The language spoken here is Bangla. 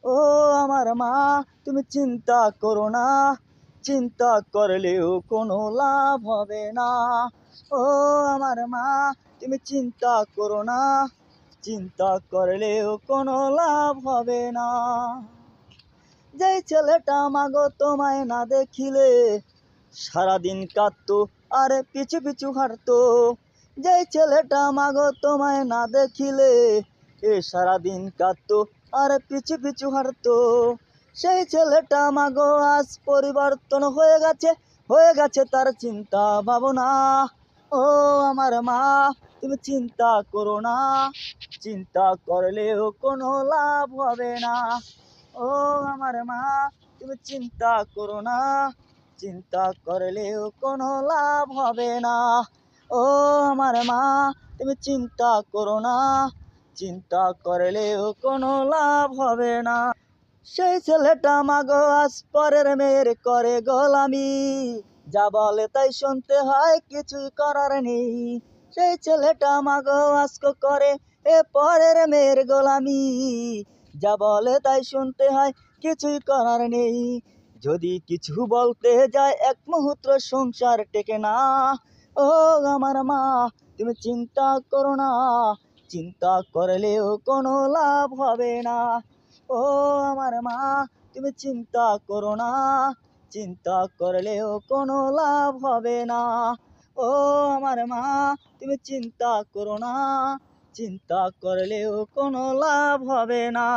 ও আমার মা, তুমি চিন্তা করো না, চিন্তা করলেও কোনো লাভ হবে না। ও আমার মা, তুমি চিন্তা করো না, চিন্তা করলেও কোনো লাভ হবে না। যেই ছেলেটা মাগো তোমায় না দেখিলে সারাদিন কাঁদতো আর পিছু পিছু হাঁটতো, যেই ছেলেটা মাগো তোমায় না দেখিলে সারাদিন কাঁদতো আর পিছু পিছু হাঁটতো, সেই ছেলেটা মাগো আজ পরিবর্তন হয়ে গেছে তার চিন্তা ভাবনা। ও আমার মা, তুমি চিন্তা করো না, চিন্তা করলেও কোনো লাভ হবে না। ও আমার মা, তুমি চিন্তা করো না, চিন্তা করলেও কোনো লাভ হবে না। ও আমার মা, তুমি চিন্তা করো না, চিন্তা করলেও কোনো লাভ হবে না। সেই ছেলেটা মাগো আজ পরের মেয়ের করে গোলামি, যা বলে তাই শুনতে হয়, কিছুই করার নেই। সেই ছেলেটা মাগো আজকে করে পরের মেয়ের গোলামি, যা বলে তাই শুনতে হয়, কিছুই করার নেই। যদি কিছু বলতে যায় এক মুহূর্ত সংসার টেকে না। ও আমার মা, তুমি চিন্তা করো না, চিন্তা করলেও কোনো লাভ হবে না। ও আমার মা, তুমি চিন্তা করো না, চিন্তা করলেও কোনো লাভ হবে না। ও আমার মা, তুমি চিন্তা করো না, চিন্তা করলেও কোনো লাভ হবে না।